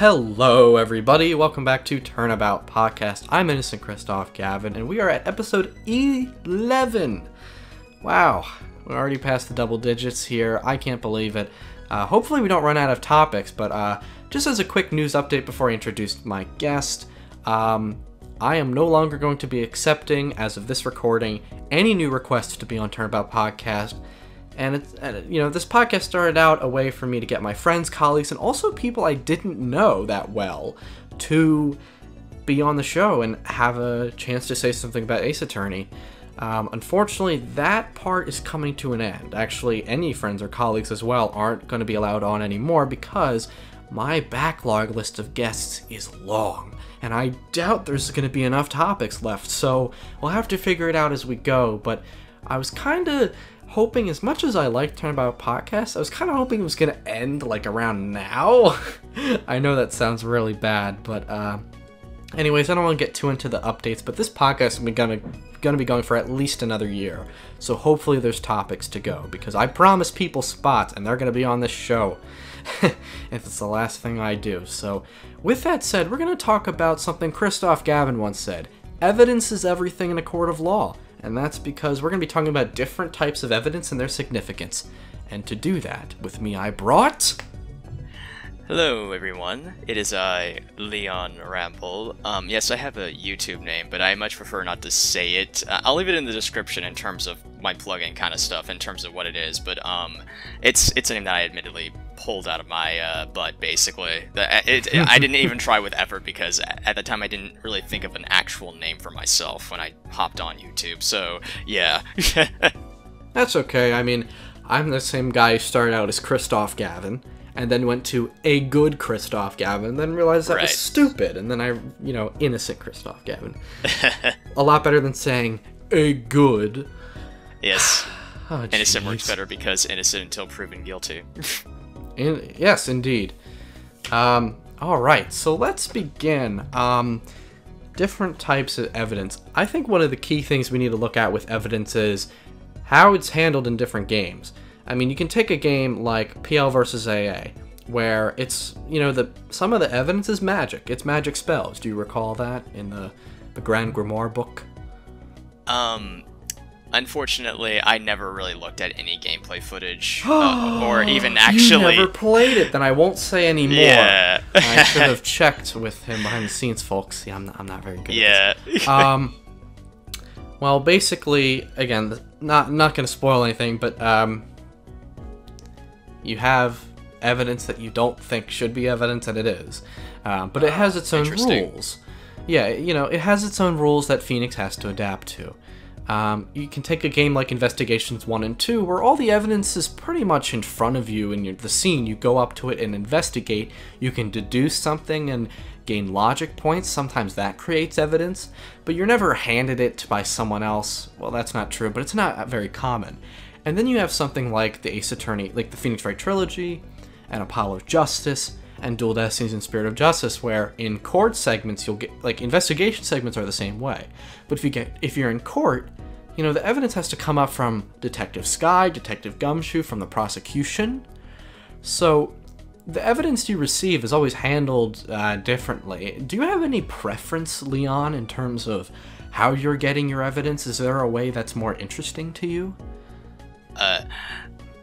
Hello everybody, welcome back to Turnabout Podcast. I'm Innocent Christoph Gavin, and we are at episode 11. Wow, we're already past the double digits here, I can't believe it. Hopefully we don't run out of topics, but just as a quick news update before I introduce my guest, I am no longer going to be accepting, as of this recording, any new requests to be on Turnabout Podcast. And this podcast started out a way for me to get my friends, colleagues, and also people I didn't know that well to be on the show and have a chance to say something about Ace Attorney. Unfortunately, that part is coming to an end. Actually, any friends or colleagues as well aren't going to be allowed on anymore because my backlog list of guests is long, and I doubt there's going to be enough topics left, so we'll have to figure it out as we go. But I was kind of hoping, as much as I like Turnabout Podcast, I was kind of hoping it was going to end like around now. I know that sounds really bad, but anyways, I don't want to get too into the updates, but this podcast is going to be going for at least another year, so hopefully there's topics to go, because I promise people spots, and they're going to be on this show if it's the last thing I do. So with that said, we're going to talk about something Christoph Gavin once said: evidence is everything in a court of law. And that's because we're going to be talking about different types of evidence and their significance. And to do that, with me I brought... Hello everyone, it is I, Leonramble. Yes, I have a YouTube name, but I much prefer not to say it. I'll leave it in the description in terms of my plugin kind of stuff, in terms of what it is, but it's a name that I admittedly pulled out of my butt, basically. I didn't even try with effort, because at the time I didn't really think of an actual name for myself when I hopped on YouTube, so yeah. That's okay. I mean, I'm the same guy who started out as Christoph Gavin, and then went to a good Christoph Gavin, and then realized that was stupid, and then innocent Christoph Gavin. A lot better than saying a good. Yes. Oh, innocent works better because innocent until proven guilty. Yes, indeed. Alright, so let's begin. Different types of evidence. I think one of the key things we need to look at with evidence is how it's handled in different games. I mean, you can take a game like PL versus AA, where it's, some of the evidence is magic. It's magic spells. Do you recall that in the Grand Grimoire book? Unfortunately, I never really looked at any gameplay footage, or even actually... You never played it, then I won't say any more. Yeah. I should have checked with him behind the scenes, folks. See, I'm not very good at this. Well, basically, again, not going to spoil anything, but you have evidence that you don't think should be evidence, and it is. But it has its own rules. Yeah, it has its own rules that Phoenix has to adapt to. You can take a game like Investigations 1 and 2, where all the evidence is pretty much in front of you in the scene. You go up to it and investigate. You can deduce something and gain logic points. Sometimes that creates evidence, but you're never handed it by someone else. Well, that's not true, but it's not very common. And then you have something like the Ace Attorney, like the Phoenix Wright trilogy, and Apollo Justice, and Dual Destinies and Spirit of Justice, where in court segments you'll get, like, investigation segments are the same way. But if you're in court, the evidence has to come up from Detective Sky, Detective Gumshoe, from the prosecution. So the evidence you receive is always handled differently. Do you have any preference, Leon, in terms of how you're getting your evidence? Is there a way that's more interesting to you?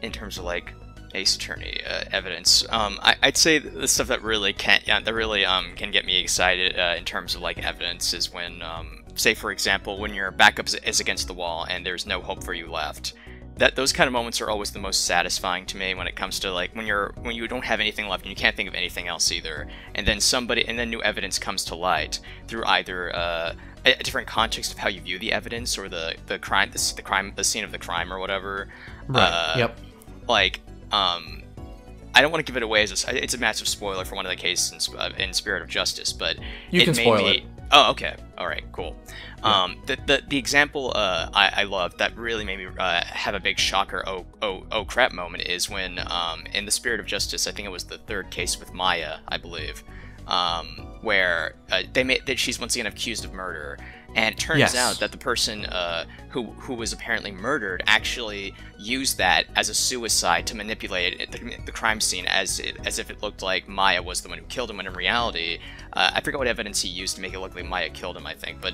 In terms of like Ace Attorney evidence, I'd say the stuff that really can get me excited in terms of like evidence is when, say for example, when your backup is against the wall and there's no hope for you left. Those kind of moments are always the most satisfying to me when it comes to like when you don't have anything left and you can't think of anything else either, and then new evidence comes to light through either a different context of how you view the evidence, or the scene of the crime or whatever. Right. Yep. Like, I don't want to give it away as it's a massive spoiler for one of the cases in Spirit of Justice, but you can spoil it. Oh, okay. All right. Cool. Yeah. The example I love that really made me have a big shocker oh crap moment is when in the Spirit of Justice, I think it was the third case with Maya, I believe, where she's once again accused of murder, And it turns Yes. out that the person who was apparently murdered actually used that as a suicide to manipulate the crime scene as if it looked like Maya was the one who killed him, when in reality, I forget what evidence he used to make it look like Maya killed him, I think, but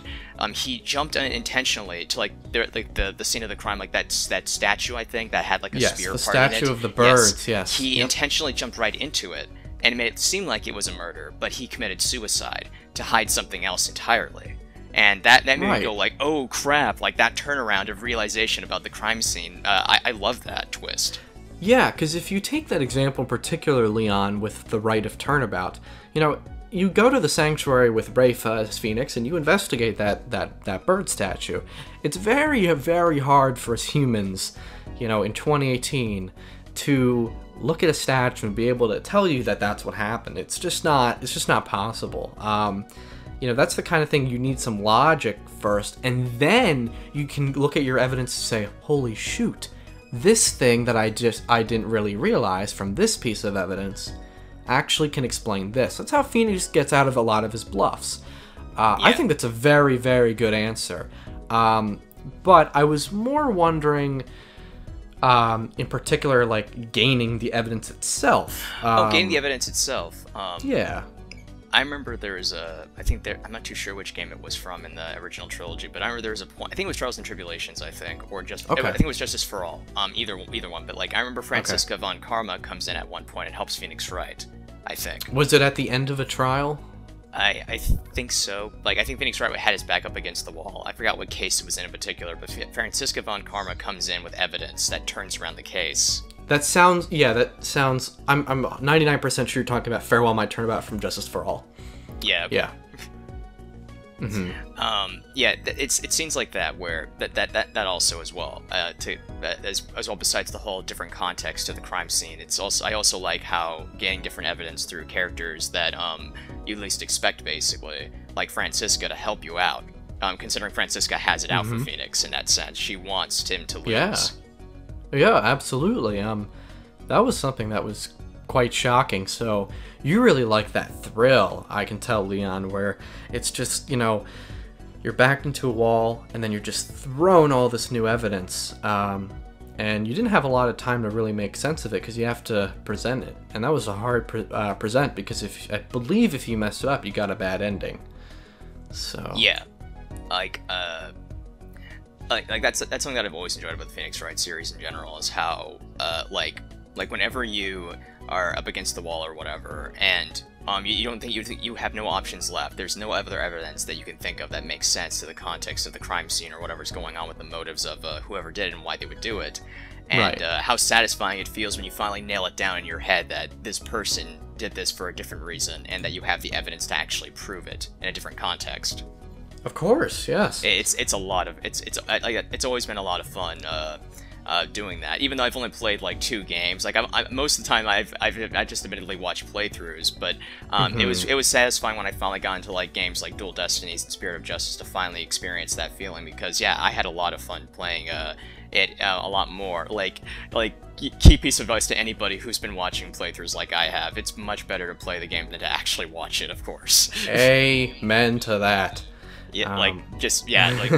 he jumped intentionally to like the scene of the crime, like that statue, I think, that had like a spear the part in it. statue of the birds, yes. He intentionally jumped right into it, and it made it seem like it was a murder, but he committed suicide to hide something else entirely. And that made me go like, oh crap, like that turnaround of realization about the crime scene. I love that twist. Yeah, because if you take that example particularly on with the Rite of Turnabout, you know, you go to the sanctuary with Rafa as Phoenix and you investigate that bird statue. It's very, very hard for us humans, you know, in 2018 to look at a statue and be able to tell you that that's what happened. It's just not possible. You know, that's the kind of thing you need some logic first, and then you can look at your evidence and say, holy shoot, this thing that I didn't really realize from this piece of evidence actually can explain this. That's how Phoenix gets out of a lot of his bluffs. I think that's a very, very good answer. But I was more wondering, in particular, like, gaining the evidence itself. Gaining the evidence itself. Yeah. I remember there was I'm not too sure which game it was from in the original trilogy, but I remember there was a point, I think it was Trials and Tribulations, I think, or just, I think it was Justice for All, either one, but like, I remember Franziska von Karma comes in at one point and helps Phoenix Wright, I think. Was it at the end of a trial? I think so. Like, I think Phoenix Wright had his back up against the wall. I forgot what case it was in particular, but Franziska von Karma comes in with evidence that turns around the case. I'm 99% sure you're talking about Farewell My Turnabout from Justice for All. Yeah. Yeah. Mm-hmm. It seems like that, where that also as well, as well, besides the whole different context to the crime scene, I also like how gaining different evidence through characters that you least expect, basically, like Franziska, to help you out. Considering Franziska has it out for Phoenix in that sense, she wants him to lose. Yeah, absolutely. That was something that was quite shocking. So you really like that thrill, I can tell, Leon, where it's just, you know, you're backed into a wall and then you're just thrown all this new evidence. And you didn't have a lot of time to really make sense of it because you have to present it. And that was a hard present because I believe if you messed it up, you got a bad ending. So yeah, like that's something that I've always enjoyed about the Phoenix Wright series in general, is how like whenever you are up against the wall or whatever, and you think you have no options left, there's no other evidence that you can think of that makes sense to the context of the crime scene or whatever's going on with the motives of whoever did it and why they would do it, and how satisfying it feels when you finally nail it down in your head that this person did this for a different reason and that you have the evidence to actually prove it in a different context. Of course, yes. It's always been a lot of fun doing that. Even though I've only played like 2 games, like most of the time I just admittedly watched playthroughs, but it was satisfying when I finally got into like games like Dual Destinies and Spirit of Justice to finally experience that feeling, because yeah, I had a lot of fun playing it a lot more. Like key piece of advice to anybody who's been watching playthroughs like I have: it's much better to play the game than to actually watch it, of course. Amen to that. Yeah, like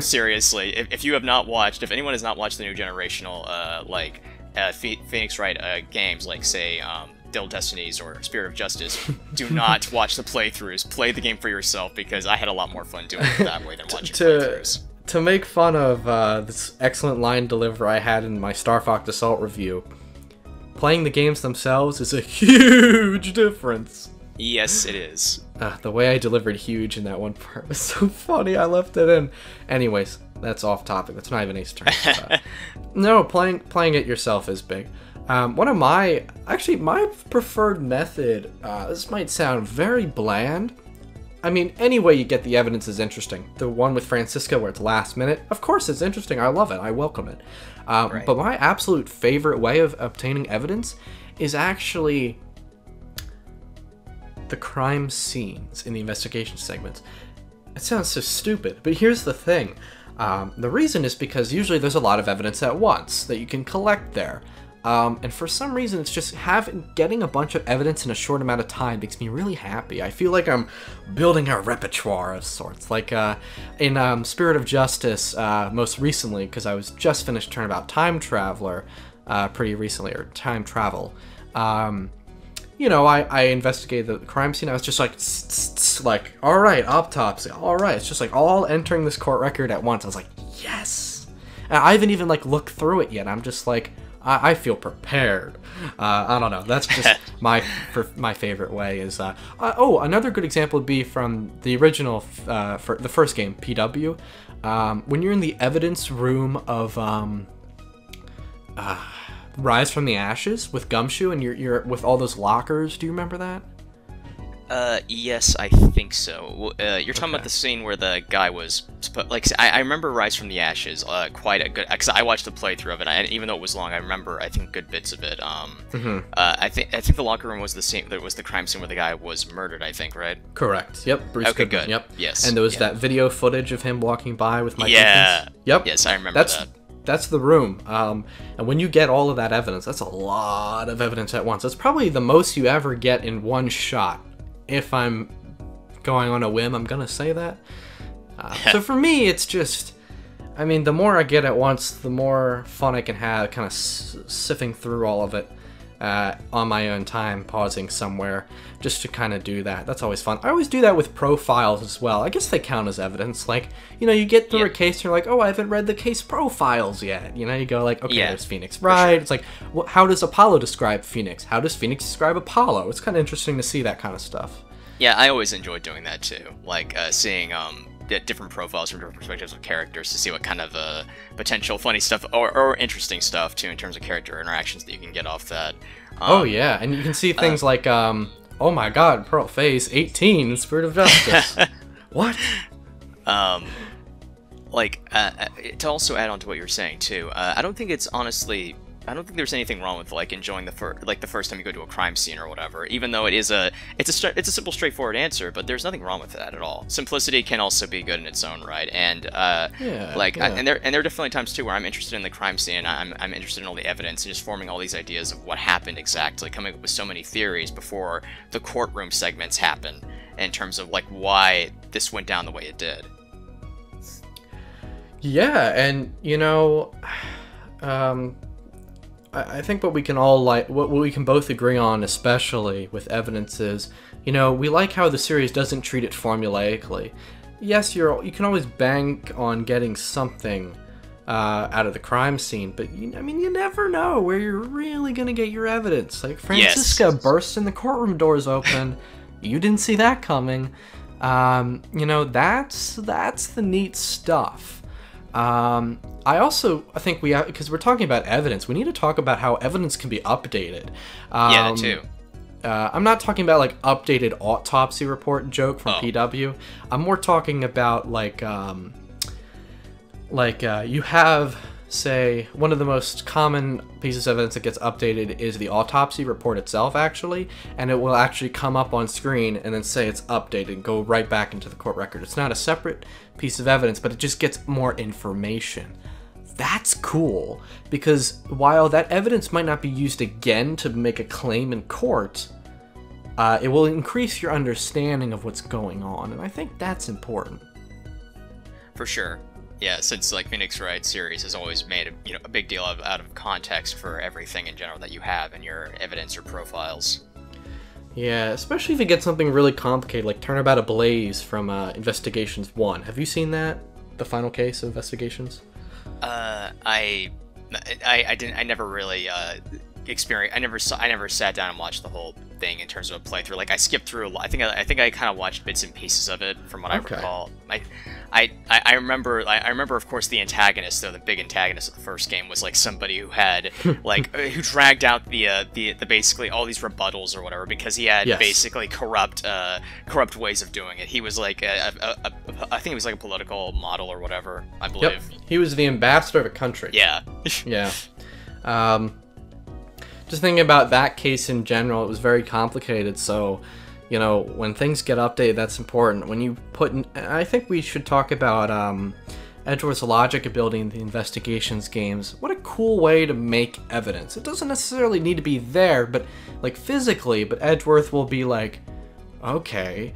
seriously, if you have not watched, if anyone has not watched the new generational Phoenix Wright games, like say Dual Destinies or Spirit of Justice, do not watch the playthroughs. Play the game for yourself, because I had a lot more fun doing it that way than watching playthroughs. To make fun of this excellent line delivery I had in my Star Fox Assault review, playing the games themselves is a huge difference. Yes, it is. The way I delivered huge in that one part was so funny, I left it in. Anyways, that's off topic. That's not even Ace Attorney. No, playing it yourself is big. One of my preferred method, this might sound very bland. I mean, any way you get the evidence is interesting. The one with Franziska where it's last minute, of course it's interesting. I love it. I welcome it. But my absolute favorite way of obtaining evidence is actually the crime scenes in the investigation segments. It sounds so stupid, but here's the thing. The reason is because usually there's a lot of evidence at once that you can collect there. And for some reason, it's just getting a bunch of evidence in a short amount of time makes me really happy. I feel like I'm building a repertoire of sorts. Like in Spirit of Justice, most recently, because I was just finished Turnabout Time Traveler pretty recently, or Time Travel. You know, I investigated the crime scene. I was just like, all right, autopsy, all right. It's just like all entering this court record at once. I was like, yes. And I haven't even like looked through it yet. I'm just like, I feel prepared. I don't know. That's just my favorite way is. Oh, another good example would be from the original, for the first game, PW. When you're in the evidence room of Rise from the Ashes with Gumshoe, and you're with all those lockers. Do you remember that? Yes, I think so. You're talking about the scene where the guy was, like, I remember Rise from the Ashes, quite a good, because I watched the playthrough of it, and even though it was long, I remember, I think, good bits of it. I think the locker room was the scene, that was the crime scene where the guy was murdered, I think, right? Correct. Yep. Bruce okay, Goodman. good. Yep. Yes. And there was that video footage of him walking by with Mike Yeah. Jenkins. Yep. Yes, I remember that. That's the room. And when you get all of that evidence, that's a lot of evidence at once. That's probably the most you ever get in one shot. If I'm going on a whim, I'm going to say that. So for me, it's just, I mean, the more I get at once, the more fun I can have kind of sifting through all of it on my own time, pausing somewhere just to kind of do that. That's always fun. I always do that with profiles as well. I guess they count as evidence. Like, you know, you get through a case and you're like, oh, I haven't read the case profiles yet. You know, you go like, okay, there's Phoenix Wright. Sure. It's like, well, how does Apollo describe Phoenix? How does Phoenix describe Apollo? It's kind of interesting to see that kind of stuff. Yeah, I always enjoy doing that too. Like seeing different profiles from different perspectives of characters to see what kind of potential funny stuff or interesting stuff too in terms of character interactions that you can get off that. Oh yeah, and you can see things like, oh my God, Pearl Phase 18, Spirit of Justice. What? To also add on to what you're saying too, I don't think there's anything wrong with like enjoying the first time you go to a crime scene or whatever. Even though it's a simple, straightforward answer, but there's nothing wrong with that at all. Simplicity can also be good in its own right, and and there are definitely times too where I'm interested in the crime scene, and I'm interested in all the evidence and just forming all these ideas of what happened exactly, coming up with so many theories before the courtroom segments happen in terms of like why this went down the way it did. Yeah, and you know, I think what we can what we can both agree on, especially with evidence, is, you know, we like how the series doesn't treat it formulaically. Yes, you can always bank on getting something out of the crime scene, but I mean, you never know where you're really gonna get your evidence. Like Francisca bursts in the courtroom doors open. You didn't see that coming. You know, that's the neat stuff. I think because we're talking about evidence, we need to talk about how evidence can be updated. Yeah, that too. I'm not talking about like updated autopsy report joke from PW. I'm more talking about like you have, say, one of the most common pieces of evidence that gets updated is the autopsy report itself, actually, and it will actually come up on screen and then say it's updated and go right back into the court record. It's not a separate piece of evidence, but it just gets more information. That's cool, because while that evidence might not be used again to make a claim in court, it will increase your understanding of what's going on, and I think that's important. For sure. Yeah, since like Phoenix Wright series has always made a big deal out of context for everything in general that you have in your evidence or profiles. Yeah, especially if you get something really complicated like Turnabout Ablaze from Investigations 1. Have you seen that? The final case of Investigations? I never really experienced. I never sat down and watched the whole thing in terms of a playthrough. Like I skipped through a lot. I think I kind of watched bits and pieces of it from what I recall. I remember of course the antagonist, though, the big antagonist of the first game was like somebody who had like who dragged out the basically all these rebuttals or whatever because he had basically corrupt ways of doing it. He was like I think he was like a political model or whatever, I believe. Yep. He was the ambassador of a country. Yeah. Yeah. Just thinking about that case in general, it was very complicated, so, you know, when things get updated, that's important. When you put in, I think we should talk about Edgeworth's logic of building the Investigations games. What a cool way to make evidence. It doesn't necessarily need to be there, but like physically, but Edgeworth will be like, okay,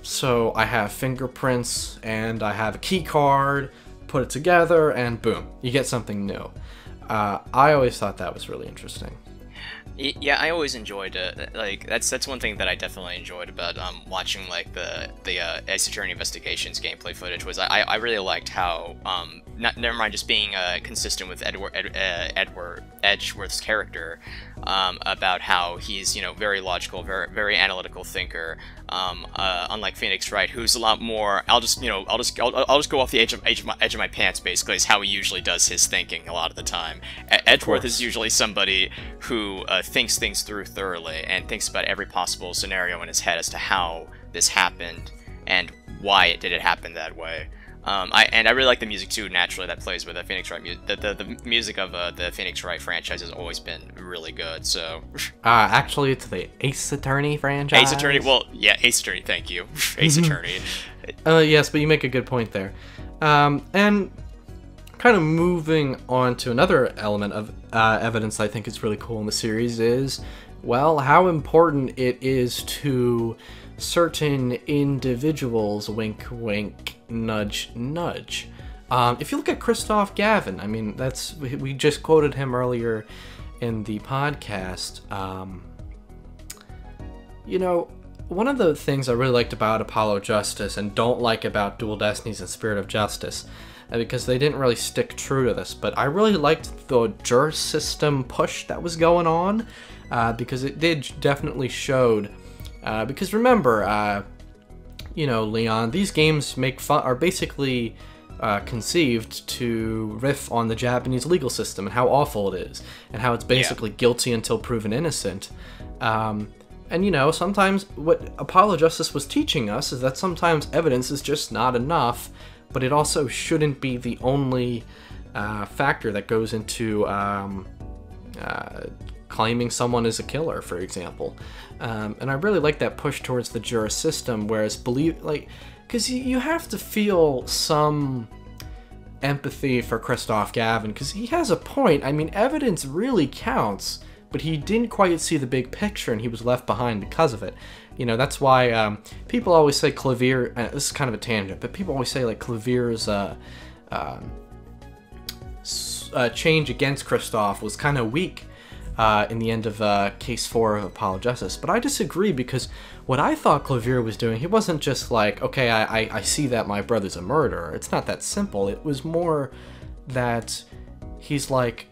so I have fingerprints and I have a key card, put it together, and boom, you get something new. I always thought that was really interesting. Yeah, I always enjoyed like that's one thing that I definitely enjoyed about watching like the Ace Attorney Investigations gameplay footage was I really liked how never mind just being consistent with Edgeworth's character about how he's very logical, very analytical thinker, unlike Phoenix Wright, who's a lot more I'll just go off the edge of my pants basically is how he usually does his thinking a lot of the time. Edgeworth is usually somebody who thinks things through thoroughly and thinks about every possible scenario in his head as to how this happened and why it happen that way. I really like the music too, naturally, that plays with the Phoenix Wright music. The music of the Phoenix Wright franchise has always been really good, so... Actually, it's the Ace Attorney franchise. Ace Attorney, well, yeah, Ace Attorney, thank you. Ace Attorney. Yes, but you make a good point there. And kind of moving on to another element of evidence I think is really cool in the series is, well, how important it is to certain individuals, wink wink, nudge nudge. If you look at Christoph Gavin, I mean, we just quoted him earlier in the podcast. One of the things I really liked about Apollo Justice and don't like about Dual Destinies and Spirit of Justice, because they didn't really stick true to this, but I really liked the juris system push that was going on, because it did definitely showed. Because remember, Leon, these games are basically conceived to riff on the Japanese legal system and how awful it is, and how it's basically guilty until proven innocent. And sometimes what Apollo Justice was teaching us is that sometimes evidence is just not enough, but it also shouldn't be the only factor that goes into claiming someone is a killer, for example. And I really like that push towards the juris system, whereas because you have to feel some empathy for Christoph Gavin, because he has a point. I mean, evidence really counts, but he didn't quite see the big picture, and he was left behind because of it. That's why people always say Clavier, this is kind of a tangent, but people always say like Clavier's change against Christoph was kind of weak in the end of Case 4 of Apollo Justice. But I disagree, because what I thought Clavier was doing, he wasn't just like, okay, I see that my brother's a murderer. It's not that simple. It was more that he's like,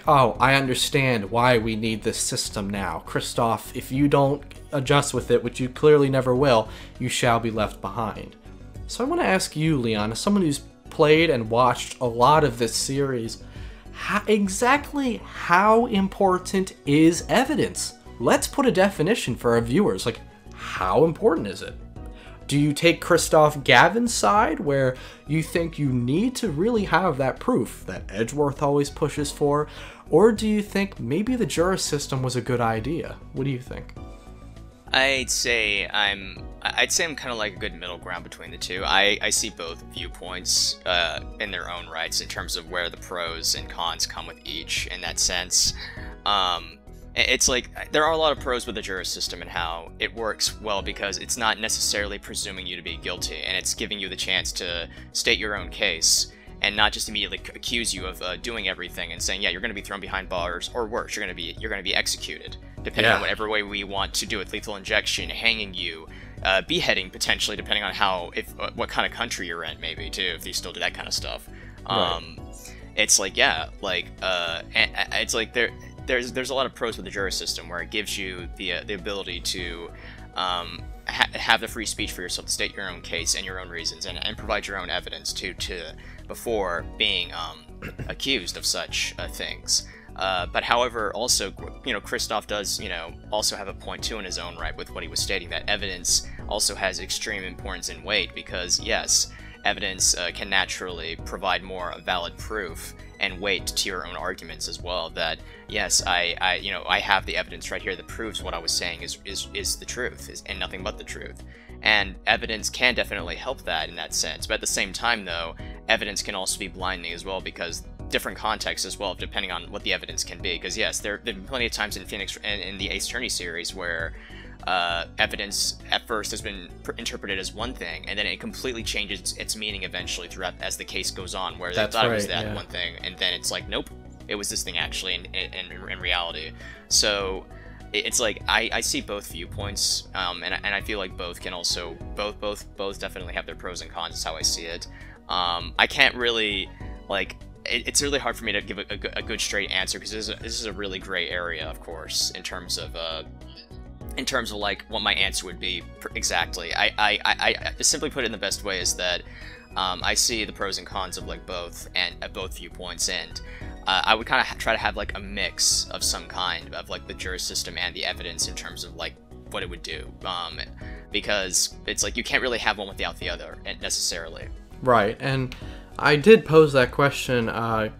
oh, I understand why we need this system now. Christoph, if you don't adjust with it, which you clearly never will, you shall be left behind. So I want to ask you, Leon, as someone who's played and watched a lot of this series, exactly how important is evidence? Let's put a definition for our viewers. Like, how important is it? Do you take Christoph Gavin's side, where you think you need to really have that proof that Edgeworth always pushes for? Or do you think maybe the juris system was a good idea? What do you think? I'd say I'm kind of like a good middle ground between the two. I see both viewpoints in their own rights in terms of where the pros and cons come with each in that sense. It's like there are a lot of pros with the juris system and how it works well, because it's not necessarily presuming you to be guilty, and it's giving you the chance to state your own case and not just immediately accuse you of doing everything and saying, yeah, you're going to be thrown behind bars, or worse, you're going to be executed, depending on whatever way we want to do it. Lethal injection, hanging you, beheading potentially, depending on what kind of country you're in, maybe too, if they still do that kind of stuff. Right. It's like it's like there's a lot of pros with the juris system, where it gives you the ability to have the free speech for yourself to state your own case and your own reasons, and provide your own evidence before being accused of such things. But however, also, Christoph does, also have a point too in his own right with what he was stating, that evidence also has extreme importance and weight, because yes, evidence can naturally provide more valid proof and weight to your own arguments as well, that yes, I have the evidence right here that proves what I was saying is the truth, and nothing but the truth. And evidence can definitely help that in that sense, but at the same time though, evidence can also be blinding as well, because different contexts as well, depending on what the evidence can be. Because yes, there have been plenty of times in Phoenix and in the Ace Attorney series where evidence at first has been interpreted as one thing, and then it completely changes its meaning eventually throughout as the case goes on, where they thought it was that one thing, and then it's like, nope, it was this thing actually in reality. So it's like I see both viewpoints, and I feel like both can also both definitely have their pros and cons. Is how I see it. I can't really like. It's really hard for me to give a good straight answer, because this is a really gray area, of course, in terms of like what my answer would be exactly. I simply put it in the best way is that I see the pros and cons of like both viewpoints, and I would kind of try to have like a mix of some kind of like the jury system and the evidence in terms of like what it would do, because it's like you can't really have one without the other necessarily. Right, and I did pose that question,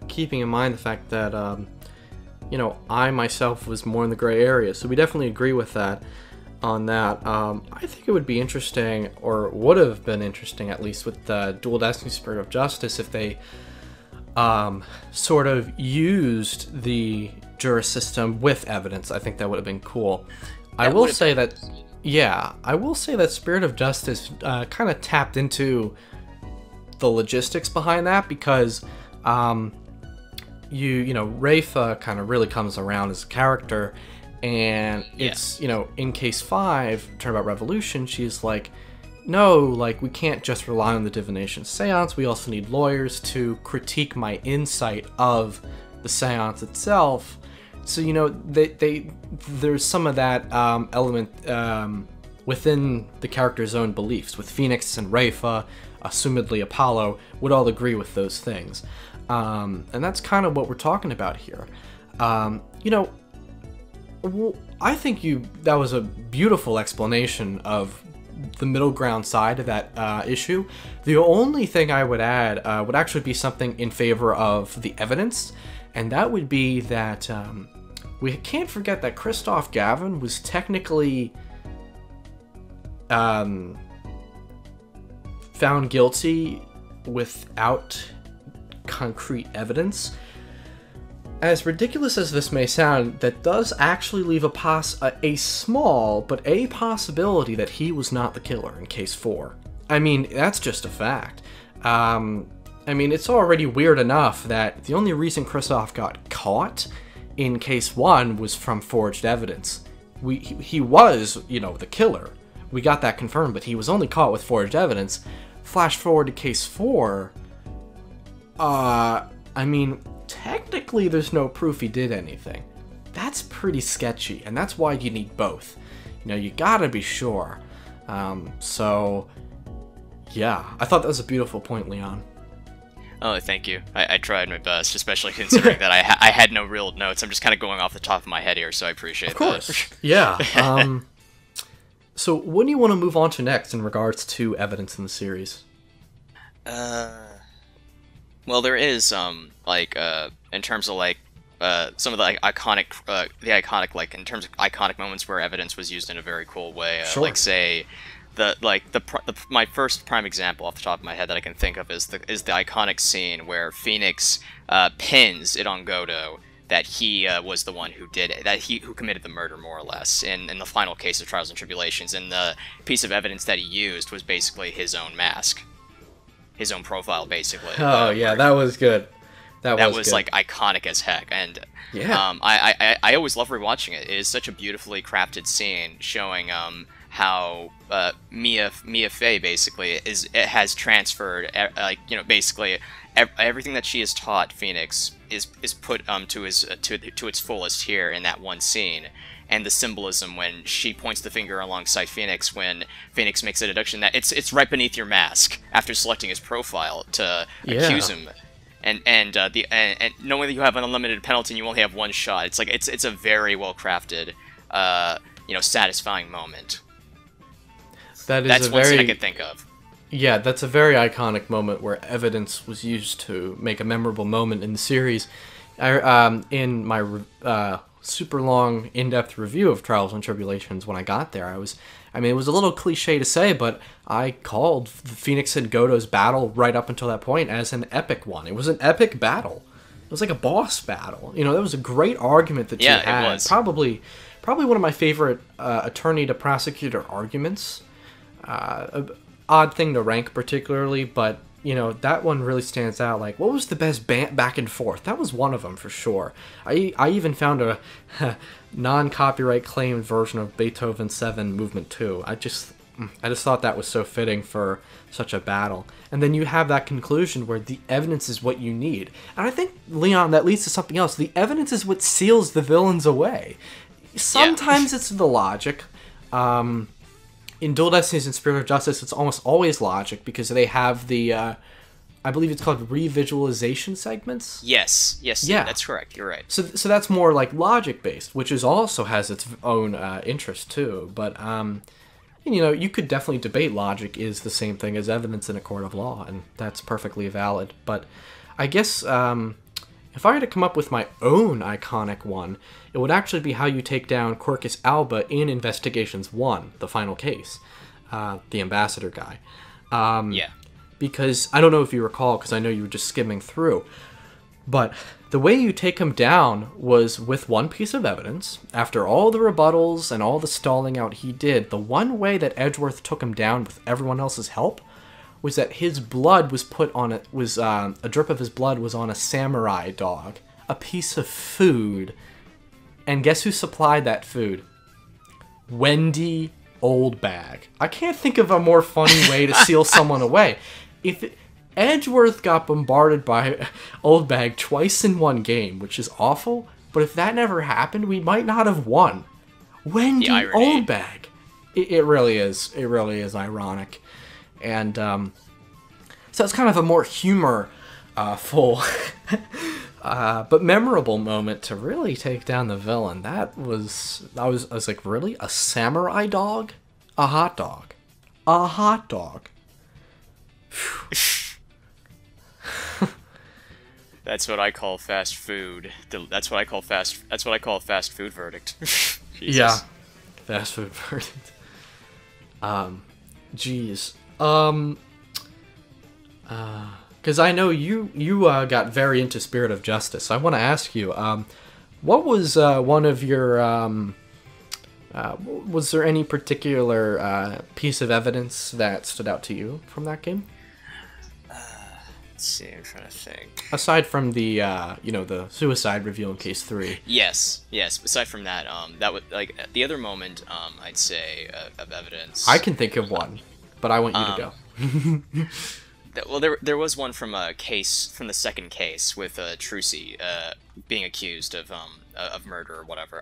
keeping in mind the fact that you know, I myself was more in the gray area, so we definitely agree with that on that. I think it would be interesting, or would have been interesting at least, with the Dual Destiny Spirit of Justice, if they sort of used the jury system with evidence. I think that would have been cool. I will say that Spirit of Justice kind of tapped into the logistics behind that, because you know, Rafa kind of really comes around as a character, and it's, you know, in case 5, Turnabout Revolution, she's like, no, like, we can't just rely on the divination seance, we also need lawyers to critique my insight of the seance itself. So, you know, there's some of that element within the character's own beliefs, with Phoenix and Rafa, assumedly Apollo, would all agree with those things. And that's kind of what we're talking about here. You know, I think that was a beautiful explanation of the middle ground side of that issue. The only thing I would add would actually be something in favor of the evidence, and that would be that we can't forget that Christoph Gavin was technically found guilty without concrete evidence. As ridiculous as this may sound, that does actually leave a small but a possibility that he was not the killer in case 4. I mean, that's just a fact. I mean, it's already weird enough that the only reason Christoph got caught in case 1 was from forged evidence. He was, you know, the killer. We got that confirmed, but he was only caught with forged evidence. Flash forward to case 4. I mean, technically there's no proof he did anything. That's pretty sketchy, and that's why you need both. You know, you gotta be sure. So, yeah, I thought that was a beautiful point, Leon. Oh, thank you. I tried my best, especially considering that I had no real notes. I'm just kind of going off the top of my head here, so I appreciate that. Of course. Yeah. So what do you want to move on to next in regards to evidence in the series? Well, there is in terms of like some of the iconic like in terms of iconic moments where evidence was used in a very cool way. Sure. Like say my first prime example off the top of my head that I can think of is the iconic scene where Phoenix pins it on Godo that he was the one who did it, who committed the murder, more or less, in the final case of Trials and Tribulations, and the piece of evidence that he used was basically his own mask, his own profile, basically. Oh yeah, that was good. That was good. Like iconic as heck, and yeah, I always love rewatching it. It is such a beautifully crafted scene showing how Mia Fey basically has transferred basically everything that she has taught Phoenix is put to its fullest here in that one scene. And the symbolism when she points the finger alongside Phoenix, when Phoenix makes a deduction that it's right beneath your mask after selecting his profile to accuse him, and knowing that you have an unlimited penalty and you only have one shot, it's like it's a very well crafted, satisfying moment. That's one thing I can think of. Yeah, that's a very iconic moment where evidence was used to make a memorable moment in the series. In my super long, in-depth review of Trials and Tribulations, when I got there, it was a little cliche to say, but I called the Phoenix and Godo's battle right up until that point as an epic one. It was an epic battle. was like a boss battle. You know, that was a great argument that you had. It was. Probably one of my favorite attorney to prosecutor arguments. Odd thing to rank particularly, but you know, that one really stands out. Like, what was the best back and forth? That was one of them for sure. I even found a non-copyright claimed version of Beethoven 7 Movement 2. I just thought that was so fitting for such a battle. And then you have that conclusion where the evidence is what you need. And I think, Leon, that leads to something else. The evidence is what seals the villains away. Sometimes it's the logic. In Dual Destinies and Spirit of Justice, it's almost always logic because they have the, I believe it's called revisualization segments. Yes, yeah, that's correct. You're right. So that's more like logic based, which is also has its own interest too. But you know, you could definitely debate logic is the same thing as evidence in a court of law, and that's perfectly valid. But I guess if I had to come up with my own iconic one, it would actually be how you take down Quercus Alba in Investigations 1, the final case, the ambassador guy. Yeah. Because, I don't know if you recall, because I know you were just skimming through, but the way you take him down was with one piece of evidence. After all the rebuttals and all the stalling out he did, the one way that Edgeworth took him down with everyone else's help was that his blood was put on a drip of his blood was on a samurai dog, a piece of food. And guess who supplied that food? Wendy Oldbag. I can't think of a more funny way to seal someone away. If Edgeworth got bombarded by Oldbag twice in one game, which is awful, but if that never happened, we might not have won. Wendy Oldbag. It really is. It really is ironic. And so it's kind of a more humor full but memorable moment to really take down the villain. I was like, really? A samurai dog? A hot dog. A hot dog. That's what I call fast food. That's what I call a fast food verdict. Yeah. Fast food verdict. Geez. Because I know you got very into Spirit of Justice. I want to ask you, what was one of your, was there any particular piece of evidence that stood out to you from that game? Let's see, I'm trying to think. Aside from the, the suicide reveal in Case 3. Yes. Aside from that, that would, like, the other moment, I'd say, of evidence. I can think of one, but I want you to go. Well, there was one from a case, from the second case with Trucy being accused of murder or whatever.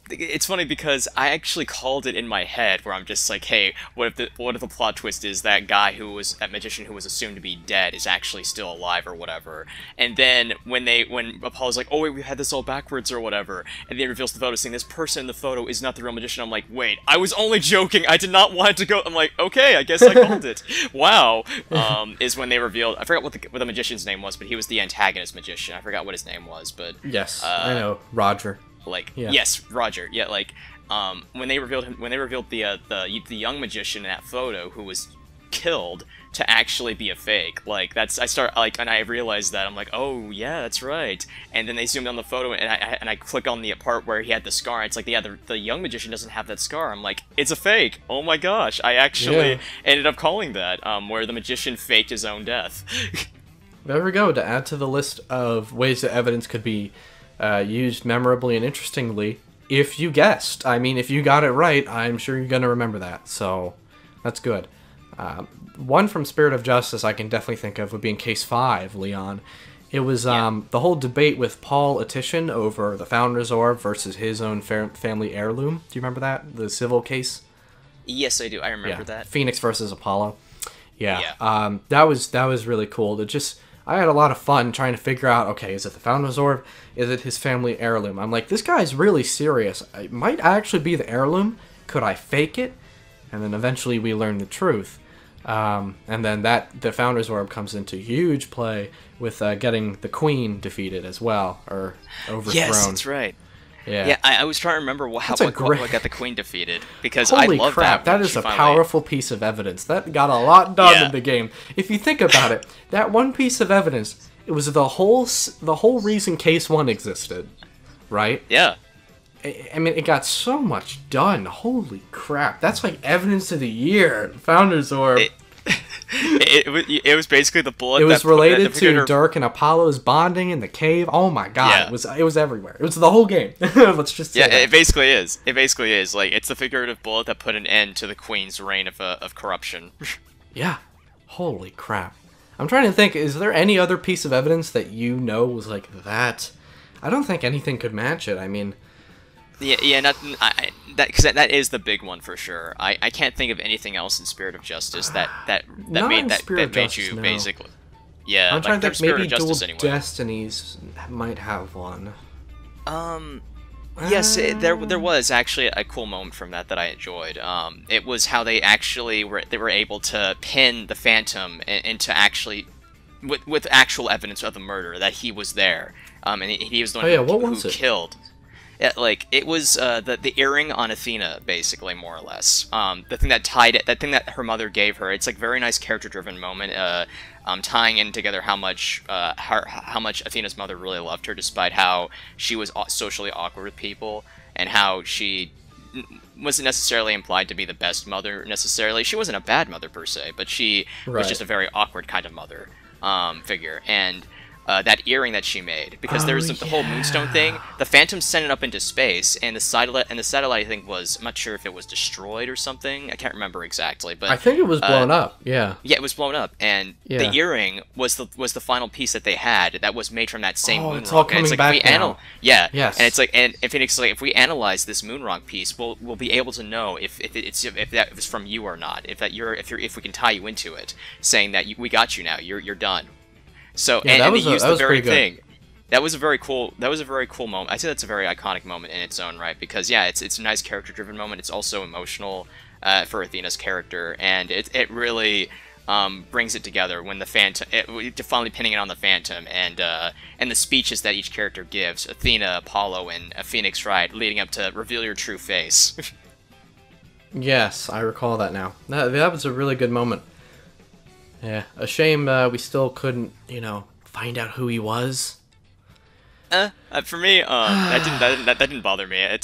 It's funny because I actually called it in my head where I'm just like, hey, what if the plot twist is that magician who was assumed to be dead is actually still alive or whatever. And then when Apollo's like, oh wait, we had this all backwards or whatever, and then reveals the photo saying this person in the photo is not the real magician. I'm like, wait, I was only joking. I did not want it to go. I'm like, okay, I guess I called it. Wow. Is when they revealed, I forgot what the magician's name was, but he was the antagonist magician. I forgot what his name was, but yes, I know, Roger. Yes, Roger. Yeah, when they revealed the young magician in that photo who was killed to actually be a fake. And I realized that I'm like, oh yeah, that's right. And then they zoomed on the photo and I click on the part where he had the scar. And it's like, yeah, the young magician doesn't have that scar. I'm like, it's a fake. Oh my gosh, I actually ended up calling that where the magician faked his own death. There we go. To add to the list of ways that evidence could be used memorably and interestingly, if you guessed. I mean, if you got it right, I'm sure you're going to remember that, so that's good. One from Spirit of Justice I can definitely think of would be in Case 5, Leon. It was the whole debate with Paul Etition over the Founder's Orb versus his own family heirloom. Do you remember that? The civil case? Yes, I do. I remember that. Phoenix versus Apollo. Yeah. That was really cool. I had a lot of fun trying to figure out, okay, is it the Founder's Orb? Is it his family heirloom? I'm like, this guy's really serious. It might actually be the heirloom. Could I fake it? And then eventually we learn the truth. And then the Founder's Orb comes into huge play with getting the Queen defeated as well, or overthrown. Yes, that's right. Yeah, I was trying to remember what got the Queen defeated, because Holy I love crap, that is a powerful piece of evidence. That got a lot done in the game. If you think about it, that one piece of evidence it was the whole reason Case 1 existed, right? Yeah. I mean, it got so much done. Holy crap. That's like evidence of the year. Founder's Orb. It was basically the bullet. It was related to Dirk and Apollo's bonding in the cave. Oh my god, it was everywhere. It was the whole game. Let's just say that. It basically is. It basically is. Like, it's the figurative bullet that put an end to the Queen's reign of corruption. Yeah. Holy crap. I'm trying to think, is there any other piece of evidence that you know was like that? I don't think anything could match it. I mean... Yeah, because that is the big one for sure. I can't think of anything else in Spirit of Justice that made you basically. Yeah, I'm trying to think. Maybe Dual anyway. Destinies might have one. Yes, there was actually a cool moment from that I enjoyed. It was how they actually were able to pin the Phantom into actually with actual evidence of the murder that he was there. And he was the one who killed. It was the earring on Athena, basically, more or less. The thing that that her mother gave her. It's like very nice character-driven moment, tying in together how much Athena's mother really loved her, despite how she was socially awkward with people, and how she wasn't necessarily implied to be the best mother necessarily. She wasn't a bad mother per se, but she was just a very awkward kind of mother figure. And that earring that she made, because there's the whole Moonstone thing. The Phantom sent it up into space, and the satellite I think was, I'm not sure if it was destroyed or something. I can't remember exactly, but I think it was blown up. Yeah. Yeah, it was blown up, and the earring was the final piece that they had that was made from that same moon it's rock. all coming back now. Yeah. Yes. And it's like, and Phoenix is like, if we analyze this moon rock piece, we'll be able to know if that was from you or not. If we can tie you into it, saying that we got you now. You're done. So and they used the very thing. That was a very cool moment. I say that's a very iconic moment in its own right, because it's a nice character-driven moment. It's also emotional for Athena's character, and it really brings it together when the Phantom, finally pinning it on the Phantom, and the speeches that each character gives, Athena, Apollo, and Phoenix Wright, leading up to reveal your true face. Yes, I recall that now. That was a really good moment. Yeah, a shame we still couldn't, find out who he was. For me, that didn't bother me.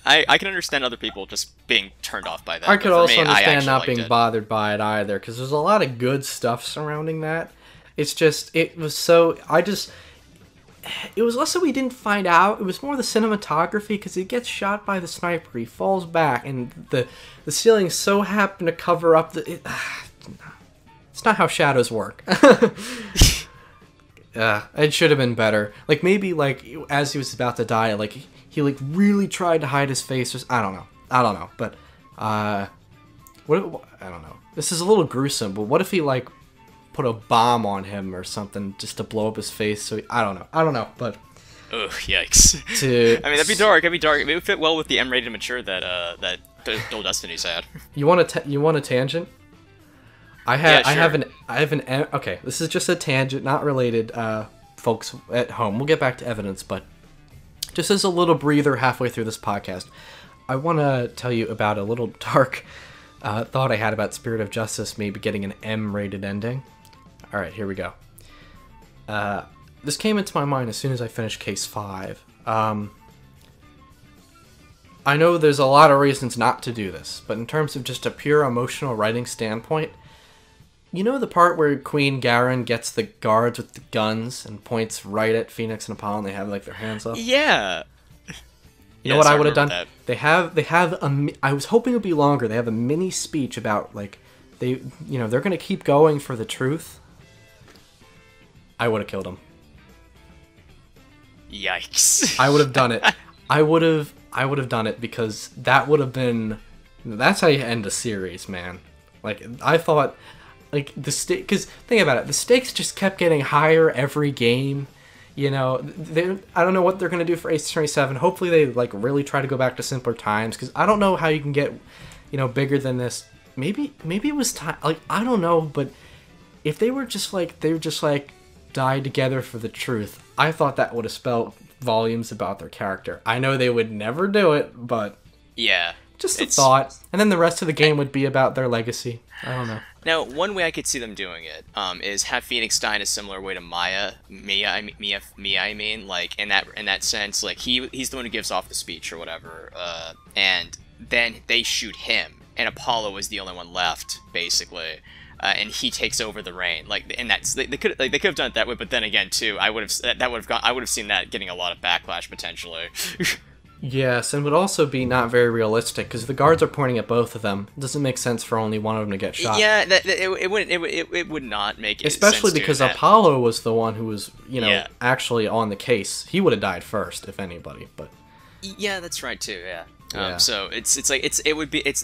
I can understand other people just being turned off by that. I could also understand not being bothered by it either, because there's a lot of good stuff surrounding that. It's just, it was less that we didn't find out, it was more the cinematography, because he gets shot by the sniper, he falls back, and the ceiling so happened to cover up it's not how shadows work. It should have been better. Like, maybe, as he was about to die, he really tried to hide his face. I don't know. But, I don't know. This is a little gruesome, but what if he, put a bomb on him or something just to blow up his face? So, I don't know, but... Oh, yikes. I mean, that'd be dark. It would fit well with the M-rated mature that Dual Destinies had. You want a tangent? I have an okay, this is just a tangent, not related, folks at home. We'll get back to evidence, but just as a little breather halfway through this podcast, I want to tell you about a little dark thought I had about Spirit of Justice maybe getting an M-rated ending. All right, here we go. This came into my mind as soon as I finished Case 5. I know there's a lot of reasons not to do this, but in terms of just a pure emotional writing standpoint, you know the part where Queen Garen gets the guards with the guns and points right at Phoenix and Apollo and they have their hands up? Yeah. You know what I would have done? That. They have I was hoping it would be longer. They have a mini speech about they're going to keep going for the truth. I would have killed him. Yikes. I would have done it. I would have done it, because that would have been, that's how you end a series, man. I thought, because think about it, the stakes just kept getting higher every game. I don't know what they're going to do for Ace Attorney 7. Hopefully they really try to go back to simpler times, because I don't know how you can get, bigger than this. Maybe it was time, I don't know, but if they were just died together for the truth, I thought that would have spelled volumes about their character. I know they would never do it, but yeah, Just a thought. And then the rest of the game would be about their legacy. I don't know. Now, one way I could see them doing it is have Phoenix die in a similar way to Mia. I mean, like in that sense, like he's the one who gives off the speech or whatever, and then they shoot him, and Apollo is the only one left, basically. And he takes over the reign, like, and that's they could have done it that way, but then again, too, I would have seen that getting a lot of backlash potentially. Yes, and would also be not very realistic because the guards are pointing at both of them. It doesn't make sense for only one of them to get shot. Yeah, it would not make especially sense because Apollo was the one who was actually on the case. He would have died first if anybody, but yeah, that's right too. Yeah. Yeah. So it's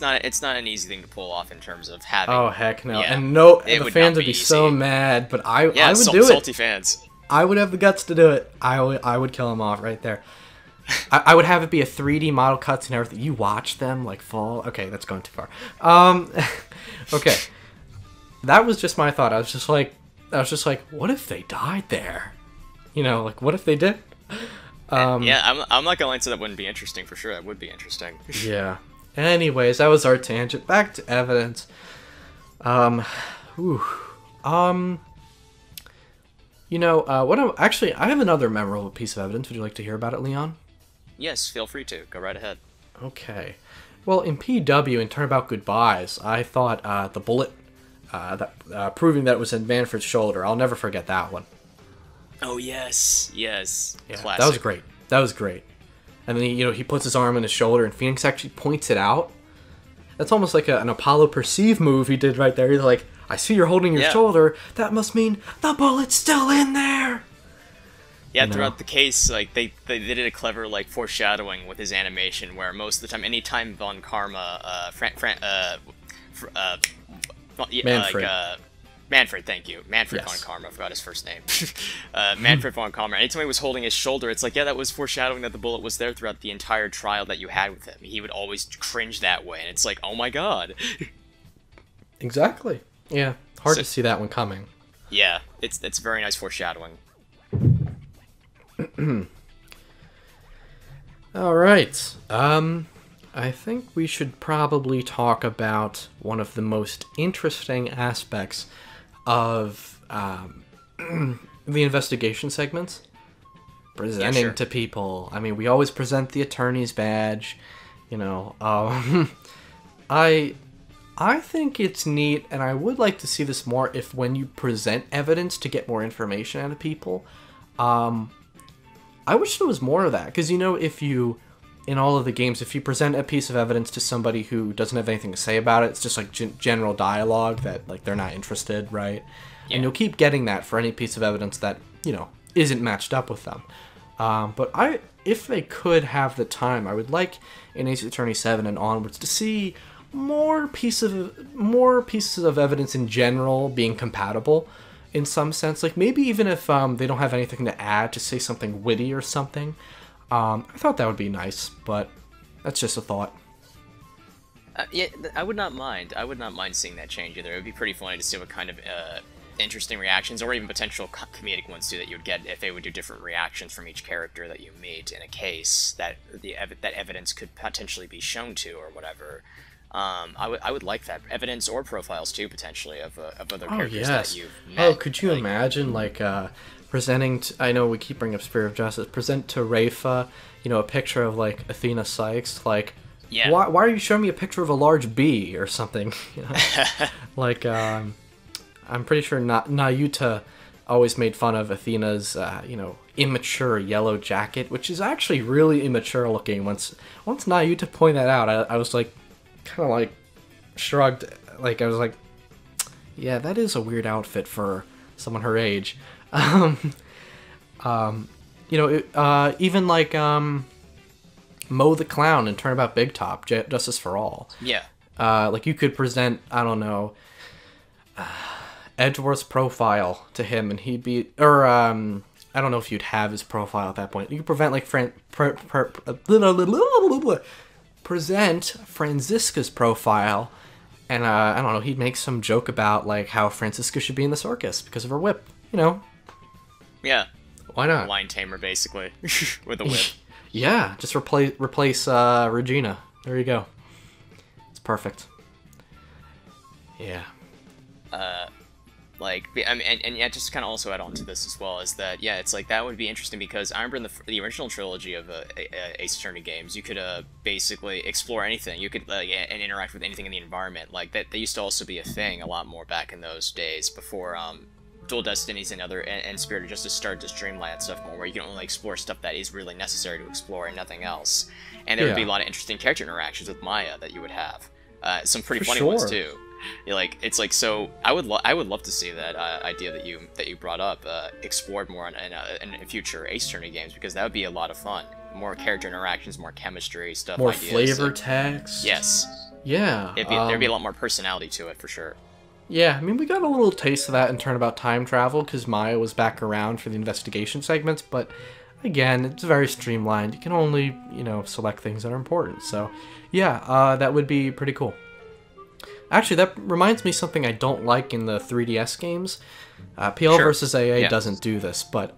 not an easy thing to pull off in terms of having. Oh heck no! Yeah, and the fans would be so mad, but I would do it. Salty fans. I would have the guts to do it. I would kill him off right there. I would have it be a 3D model cuts and everything. You watch them like fall. Okay, that's going too far. Okay, that was just my thought. I was just like, what if they died there? Like what if they did? Yeah, I'm not gonna lie, so that wouldn't be interesting for sure. That would be interesting. Yeah. Anyways, that was our tangent. Back to evidence. Actually, I have another memorable piece of evidence. Would you like to hear about it, Leon? Yes, feel free to. Go right ahead. Okay. Well, in PW, in Turnabout Goodbyes, I thought the bullet proving that it was in Manfred's shoulder. I'll never forget that one. Oh, yes. Yes. Yeah, classic. That was great. And then, he puts his arm on his shoulder, and Phoenix actually points it out. That's almost like an Apollo Perceive move he did right there. He's like, I see you're holding your shoulder. That must mean the bullet's still in there. Yeah, throughout the case, like they did a clever like foreshadowing with his animation, where most of the time, anytime Von Karma, Manfred, thank you, Manfred Von Karma, I forgot his first name. Manfred Von Karma. Anytime he was holding his shoulder, it's like, yeah, that was foreshadowing that the bullet was there throughout the entire trial that you had with him. He would always cringe that way, and it's like, oh my god. Exactly. Yeah, hard to see that one coming. Yeah, it's very nice foreshadowing. All right. I think we should probably talk about one of the most interesting aspects of the investigation segments. Presenting to people. I mean, we always present the attorney's badge. I think it's neat, and I would like to see this more if when you present evidence to get more information out of people. I wish there was more of that, because if you, in all of the games, if you present a piece of evidence to somebody who doesn't have anything to say about it, it's just like general dialogue that like they're not interested, right? Yeah. And you'll keep getting that for any piece of evidence that isn't matched up with them. But if they could have the time, I would like in Ace Attorney 7 and onwards to see more pieces of evidence in general being compatible. In some sense, like maybe even if they don't have anything to add, to say something witty or something. I thought that would be nice, but that's just a thought. Yeah, I would not mind. I would not mind seeing that change either. It would be pretty funny to see what kind of interesting reactions, or even potential comedic ones too, that you would get if they would do different reactions from each character that you meet in a case that that evidence could potentially be shown to or whatever. I would like that evidence or profiles too, potentially of other characters that you've met. Oh, could you imagine presenting? I know we keep bringing up Spirit of Justice. Present to Rafa, a picture of like Athena Sykes. Like, why are you showing me a picture of a large bee or something? Like, I'm pretty sure Nayuta always made fun of Athena's immature yellow jacket, which is actually really immature looking. Once Nayuta pointed that out, I was like, kind of like shrugged, like I was like, yeah, that is a weird outfit for someone her age. Even like Mo the Clown and Turnabout Big Top, Justice for All. Yeah. Like you could present, I don't know, Edgeworth's profile to him, and he'd be, or I don't know if you'd have his profile at that point. You could prevent like present Franziska's profile, and I don't know, he'd make some joke about like how Franziska should be in the circus because of her whip, Yeah. Why not? Lion tamer, basically, with a whip. Yeah, just replace Regina. There you go. perfect. Yeah. And yeah, just to kind of also add on to this as well, is that, yeah, it's like, that would be interesting, because I remember in the original trilogy of Ace Attorney games, you could basically explore anything. You could and interact with anything in the environment. Like, that used to also be a thing a lot more back in those days, before Dual Destinies and Spirit of Justice started to streamline that stuff more, where you can only explore stuff that is really necessary to explore and nothing else. And there would be a lot of interesting character interactions with Maya that you would have. Some pretty funny ones too. It's like, so I would love to see that idea that you brought up explored more in future Ace Attorney games, because that would be a lot of fun. More character interactions, more chemistry stuff, more ideas, flavor text. Yes. Yeah. There'd be a lot more personality to it for sure. Yeah, I mean, we got a little taste of that in Turnabout Time Travel, because Maya was back around for the investigation segments, but again, it's very streamlined. You can only, select things that are important. So, yeah, that would be pretty cool. Actually, that reminds me of something I don't like in the 3DS games. PL versus AA doesn't do this, but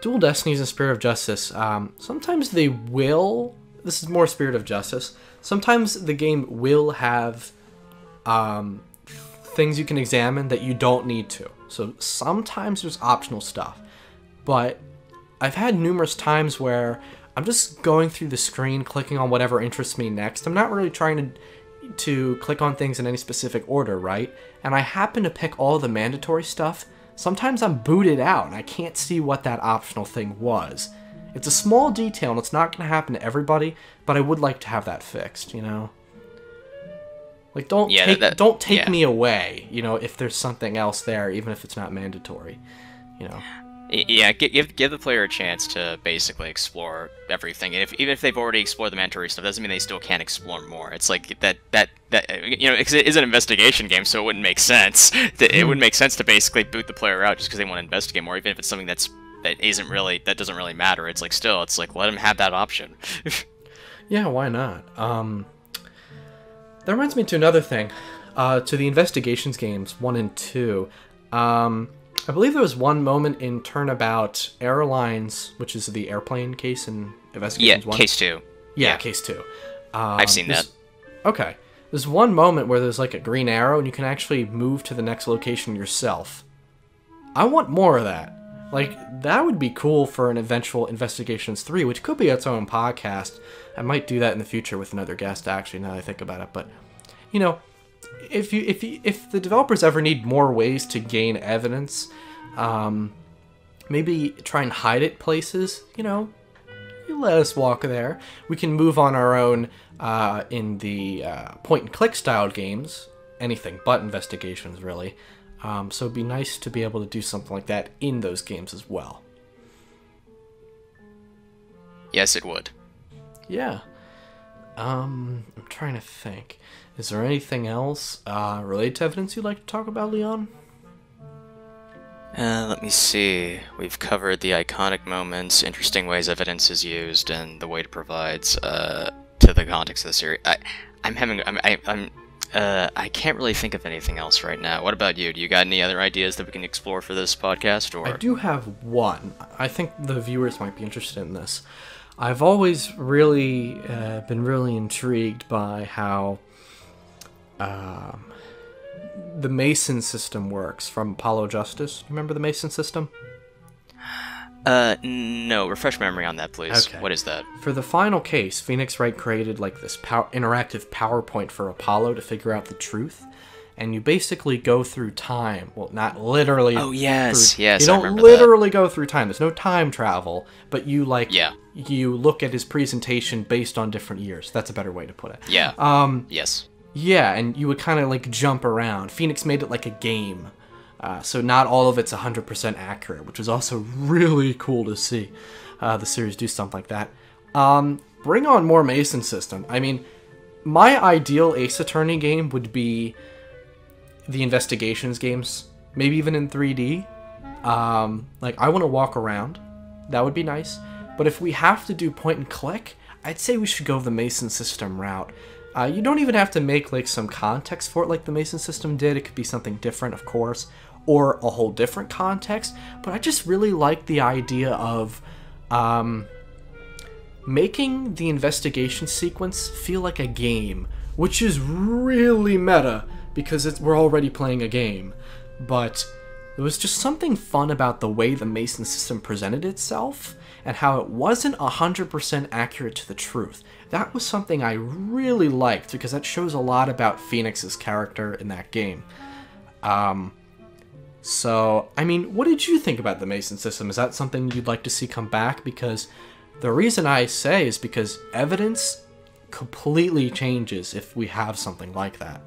Dual Destinies and Spirit of Justice, sometimes they will... This is more Spirit of Justice. Sometimes the game will have things you can examine that you don't need to. So sometimes there's optional stuff. But I've had numerous times where I'm just going through the screen, clicking on whatever interests me next. I'm not really trying to click on things in any specific order, right? And I happen to pick all the mandatory stuff. Sometimes I'm booted out and I can't see what that optional thing was. It's a small detail and it's not going to happen to everybody, but I would like to have that fixed, Like, don't take me away, if there's something else there, even if it's not mandatory, Yeah, give the player a chance to basically explore everything. And even if they've already explored the mandatory stuff, doesn't mean they still can't explore more. It's like that because it is an investigation game, so it wouldn't make sense. It wouldn't make sense to basically boot the player out just because they want to investigate more, even if it's something that doesn't really matter. It's like, still, it's like, let them have that option. Yeah, why not? That reminds me to another thing. To the investigations games 1 and 2. I believe there was one moment in Turnabout Airlines, which is the airplane case in Investigations 1. Yeah, Case 2. Yeah, Case 2. I've seen that. Okay. There's one moment where there's like a green arrow and you can actually move to the next location yourself. I want more of that. Like, that would be cool for an eventual Investigations 3, which could be its own podcast. I might do that in the future with another guest, actually, now that I think about it. But, if the developers ever need more ways to gain evidence, maybe try and hide it places, you let us walk there. We can move on our own in the point-and-click style games, anything but investigations, really. So it'd be nice to be able to do something like that in those games as well. Yes, it would. Yeah. I'm trying to think. Is there anything else related to evidence you'd like to talk about, Leon? Let me see. We've covered the iconic moments, interesting ways evidence is used, and the way it provides to the context of the series. I can't really think of anything else right now. What about you? Do you got any other ideas that we can explore for this podcast? Or I do have one. I think the viewers might be interested in this. I've always really been really intrigued by how the Mason system works from Apollo Justice. You remember the Mason system? No. Refresh memory on that, please. Okay. What is that? For the final case, Phoenix Wright created like this interactive PowerPoint for Apollo to figure out the truth. And you basically go through time. Well, not literally. Oh, yes. Yes, you don't literally go through time. There's no time travel. But you, you look at his presentation based on different years. That's a better way to put it. Yeah. Yes. Yeah, and you would kind of, like, jump around. Phoenix made it like a game. So not all of it's 100% accurate, which is also really cool to see the series do something like that. Bring on more Mason system. I mean, my ideal Ace Attorney game would be the investigations games, maybe even in 3D. Like, I want to walk around. That would be nice. But if we have to do point and click, I'd say we should go the Mason system route. You don't even have to make, like, some context for it like the Mason system did. It could be something different, of course, or a whole different context. But I just really like the idea of making the investigation sequence feel like a game, which is really meta because we're already playing a game. But there was just something fun about the way the Mason system presented itself and how it wasn't 100% accurate to the truth. That was something I really liked because that shows a lot about Phoenix's character in that game. So, I mean, what did you think about the Mason system? Is that something you'd like to see come back? Because the reason I say is because evidence completely changes if we have something like that.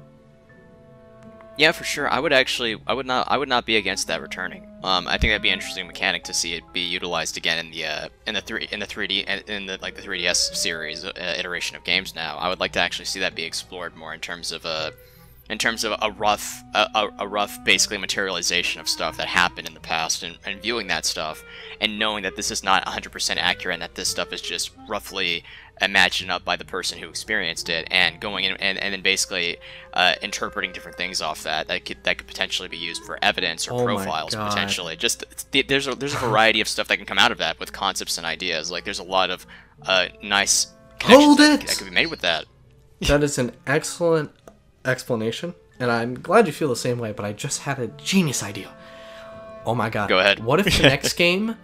Yeah, for sure. I would not be against that returning. I think that'd be an interesting mechanic to see it be utilized again in the 3DS series iteration of games. Now, I would like to actually see that be explored more in terms of a rough basically materialization of stuff that happened in the past, and viewing that stuff and knowing that this is not 100% accurate and that this stuff is just roughly imagined up by the person who experienced it, and going in and then basically interpreting different things off that could potentially be used for evidence or profiles potentially. Just there's a variety of stuff that can come out of that with concepts and ideas. Like there's a lot of nice connections that could be made with that. That is an excellent explanation, and I'm glad you feel the same way, but I just had a genius idea. Oh my god. Go ahead. What if the next game,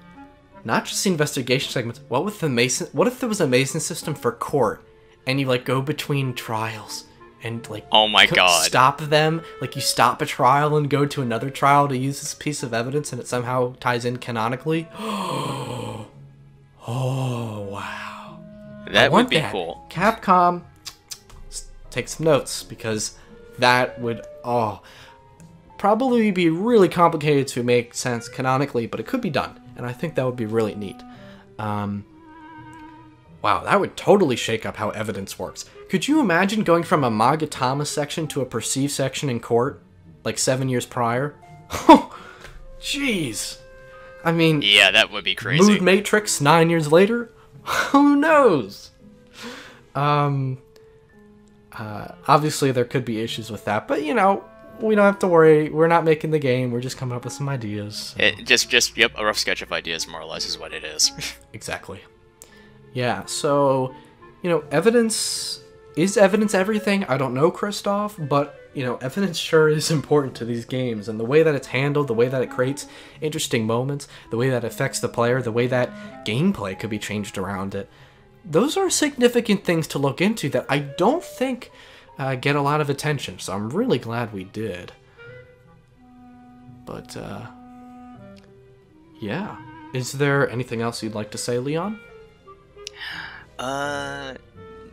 not just the investigation segments, what if there was a Mason system for court, and you like go between trials and like oh my god, stop them, like you stop a trial and go to another trial to use this piece of evidence and it somehow ties in canonically? Oh wow. That would be cool. Capcom, take some notes, because that would probably be really complicated to make sense canonically, but it could be done, and I think that would be really neat. Wow, that would totally shake up how evidence works. Could you imagine going from a Magatama section to a Perceive section in court, like 7 years prior? Oh, jeez. I mean, yeah, that would be crazy. Mood Matrix 9 years later? Who knows? Obviously there could be issues with that, but you know, we don't have to worry. We're not making the game. We're just coming up with some ideas. So. Yep, a rough sketch of ideas more or less is what it is. Exactly. Yeah, so, you know, is evidence everything? I don't know, Christoph, but, you know, evidence sure is important to these games, and the way that it's handled, the way that it creates interesting moments, the way that it affects the player, the way that gameplay could be changed around it. Those are significant things to look into that I don't think get a lot of attention, so I'm really glad we did. But, yeah. Is there anything else you'd like to say, Leon?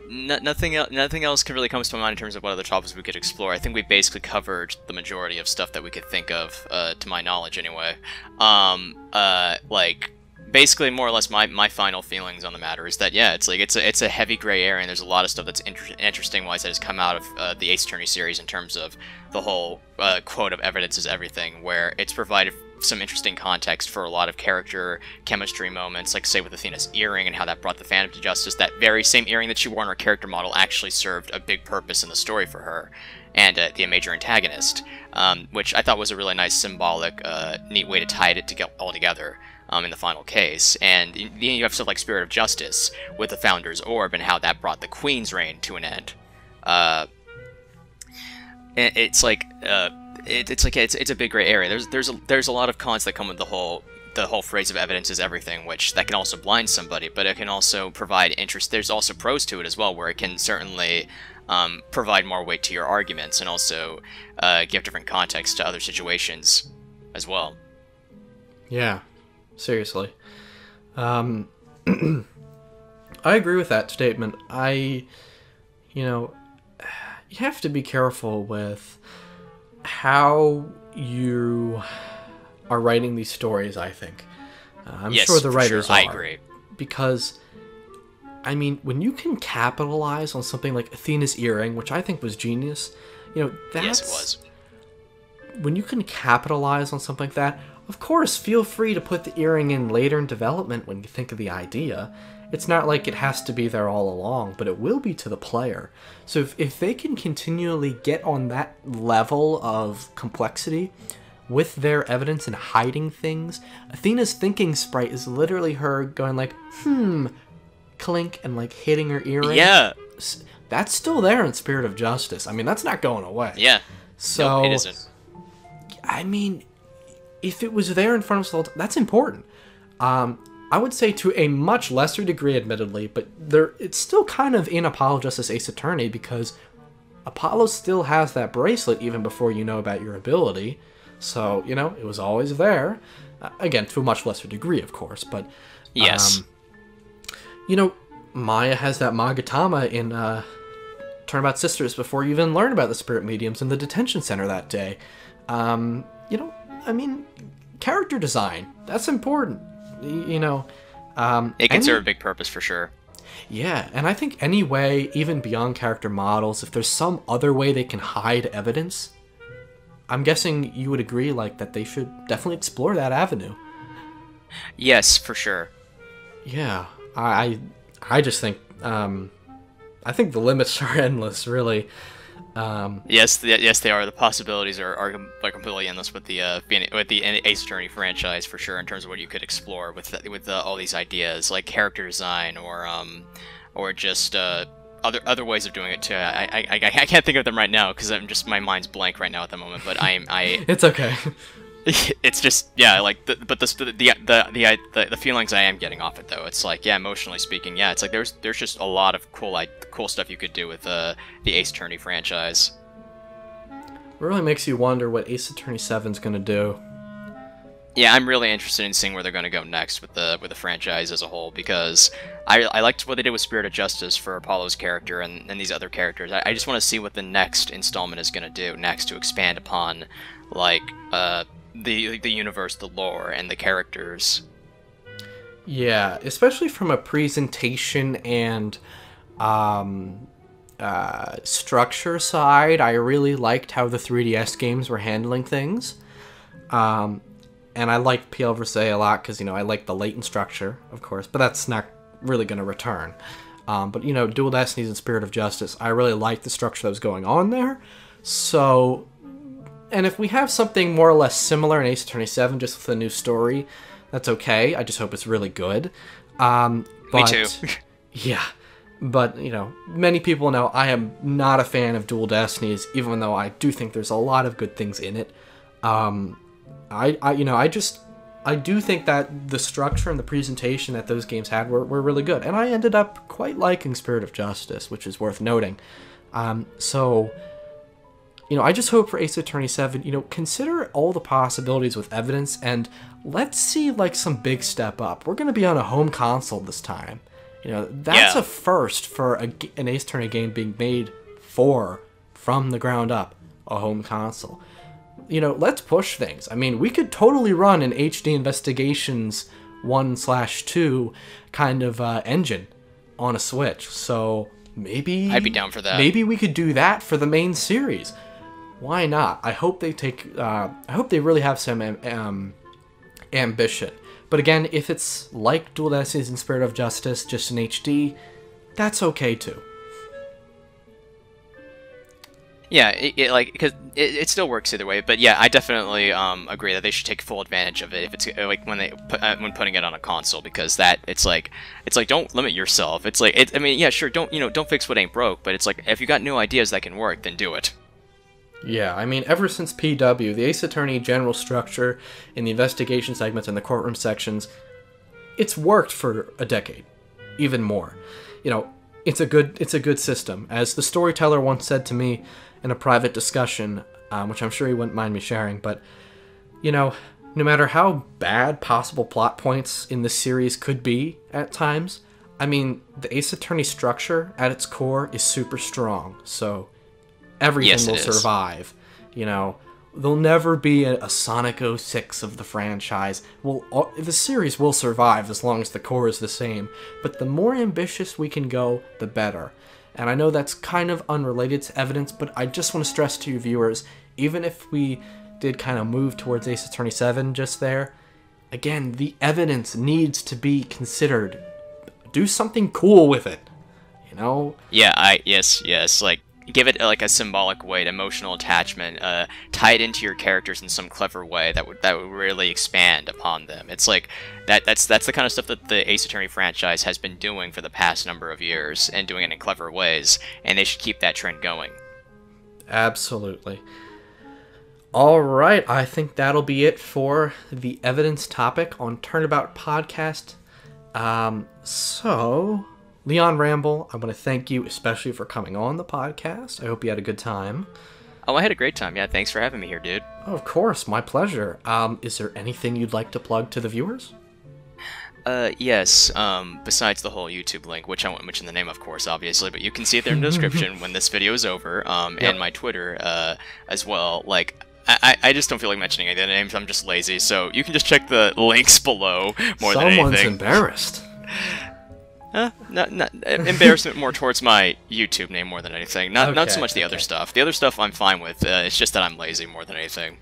Nothing else can really come to my mind in terms of what other topics we could explore. I think we basically covered the majority of stuff that we could think of, to my knowledge anyway. Like, basically, more or less, my final feelings on the matter is that, yeah, it's a heavy gray area, and there's a lot of stuff that's interesting-wise that has come out of the Ace Attorney series in terms of the whole quote of evidence is everything, where it's provided some interesting context for a lot of character chemistry moments, like say with Athena's earring and how that brought the Phantom to justice. That very same earring that she wore in her character model actually served a big purpose in the story for her and the major antagonist, which I thought was a really nice symbolic, neat way to tie it all together. In the final case, and you have stuff like Spirit of Justice with the Founder's Orb and how that brought the Queen's reign to an end. It's a big gray area. There's a lot of cons that come with the whole phrase of evidence is everything, which that can also blind somebody, but it can also provide interest. There's also pros to it as well, where it can certainly provide more weight to your arguments and also give different context to other situations as well. Yeah. Seriously. I agree with that statement. You have to be careful with how you are writing these stories, I think. I'm sure the writers are. I agree. Because, I mean, when you can capitalize on something like Athena's earring, which I think was genius, that's... Yes, it was. When you can capitalize on something like that, of course, feel free to put the earring in later in development when you think of the idea. It's not like it has to be there all along, but it will be to the player. So if they can continually get on that level of complexity with their evidence and hiding things, Athena's thinking sprite is literally her going like, clink and like hitting her earring. Yeah. That's still there in Spirit of Justice. I mean, that's not going away. Yeah. So, nope, it isn't. I mean, if it was there in front of us the whole time, that's important. I would say to a much lesser degree, admittedly, but it's still kind of in Apollo Justice Ace Attorney, because Apollo still has that bracelet even before you know about your ability. So, you know, it was always there. Again, to a much lesser degree, of course, but... Yes. You know, Maya has that Magatama in Turnabout Sisters before you even learn about the spirit mediums in the detention center that day. You know, I mean, character design, that's important. You know, it can serve a big purpose for sure. Yeah, and I think any way, even beyond character models, if there's some other way they can hide evidence, I'm guessing you would agree, like, that they should definitely explore that avenue. Yes, for sure. Yeah, I just think, I think the limits are endless, really. Yes, they are. The possibilities are completely endless with the Ace Attorney franchise, for sure, in terms of what you could explore with all these ideas, like character design or just other ways of doing it too. I can't think of them right now because my mind's blank right now at the moment. But It's okay. It's just, yeah, like the feelings I am getting off it, though. It's like, yeah, emotionally speaking, yeah, it's like there's just a lot of cool stuff you could do with the Ace Attorney franchise. It really makes you wonder what Ace Attorney 7's gonna do. Yeah, I'm really interested in seeing where they're gonna go next with the franchise as a whole, because I liked what they did with Spirit of Justice for Apollo's character and these other characters. I just want to see what the next installment is gonna do next to expand upon, like, the universe, the lore, and the characters. Yeah, especially from a presentation and structure side, I really liked how the 3DS games were handling things. And I liked PL Versailles a lot because, you know, I like the latent structure, of course, but that's not really going to return. But, you know, Dual Destinies and Spirit of Justice, I really liked the structure that was going on there. So... And if we have something more or less similar in Ace Attorney 7, just with a new story, that's okay. I just hope it's really good. Me too. Yeah. But, you know, many people know I am not a fan of Dual Destinies, even though I do think there's a lot of good things in it. I do think that the structure and the presentation that those games had were really good. And I ended up quite liking Spirit of Justice, which is worth noting. So... You know, I just hope for Ace Attorney 7, you know, consider all the possibilities with evidence, and let's see, like, some big step up. We're going to be on a home console this time. You know, that's a first for an Ace Attorney game being made from the ground up, a home console. You know, let's push things. I mean, we could totally run an HD Investigations 1/2 kind of engine on a Switch, so maybe... I'd be down for that. Maybe we could do that for the main series. Why not? I hope they I hope they really have some ambition. But again, if it's like Dual Destinies and Spirit of Justice, just in HD, that's okay too. Yeah, it still works either way. But yeah, I definitely agree that they should take full advantage of it if it's like when putting it on a console, because it's like don't limit yourself. It's like I mean, yeah, sure, don't fix what ain't broke, but it's like if you got new ideas that can work, then do it. Yeah, I mean, ever since PW, the Ace Attorney general structure in the investigation segments and the courtroom sections, it's worked for a decade, even more. You know, it's a good system. As the storyteller once said to me in a private discussion, which I'm sure he wouldn't mind me sharing, but, you know, no matter how bad possible plot points in this series could be at times, I mean, the Ace Attorney structure at its core is super strong, so... Everything will survive. You know, there'll never be a Sonic 06 of the franchise. Well, the series will survive as long as the core is the same. But the more ambitious we can go, the better. And I know that's kind of unrelated to evidence, but I just want to stress to you viewers, even if we did kind of move towards Ace Attorney 7 just there, again, the evidence needs to be considered. Do something cool with it. You know? Yeah, yes, like... give it like a symbolic weight, emotional attachment, tie it into your characters in some clever way that would really expand upon them. It's like that's the kind of stuff that the Ace Attorney franchise has been doing for the past number of years, and doing it in clever ways, and they should keep that trend going. Absolutely. All right, I think that'll be it for the evidence topic on Turnabout Podcast. So, Leonramble, I want to thank you especially for coming on the podcast. I hope you had a good time. Oh, I had a great time. Yeah, thanks for having me here, dude. Oh, of course, my pleasure. Is there anything you'd like to plug to the viewers? Yes, besides the whole YouTube link, which I won't mention the name, of course, obviously, but you can see it there in the description when this video is over, and my Twitter, as well. Like, I just don't feel like mentioning any of the names, I'm just lazy, so you can just check the links below more than anything. Someone's embarrassed. Not embarrassment more towards my YouTube name more than anything. Not so much the other stuff. The other stuff I'm fine with, it's just that I'm lazy more than anything.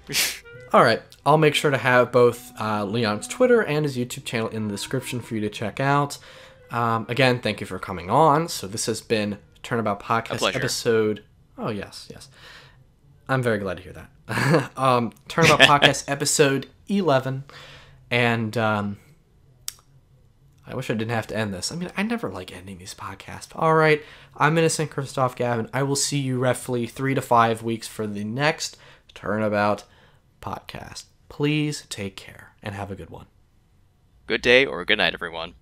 Alright, I'll make sure to have both Leon's Twitter and his YouTube channel in the description for you to check out. Again, thank you for coming on. So this has been Turnabout Podcast episode... Oh, yes. I'm very glad to hear that. Turnabout Podcast episode 11. And I wish I didn't have to end this. I mean, I never like ending these podcasts. Alright, I'm Innocent Christoph Gavin. I will see you roughly 3 to 5 weeks for the next Turnabout Podcast. Please take care and have a good one. Good day or good night, everyone.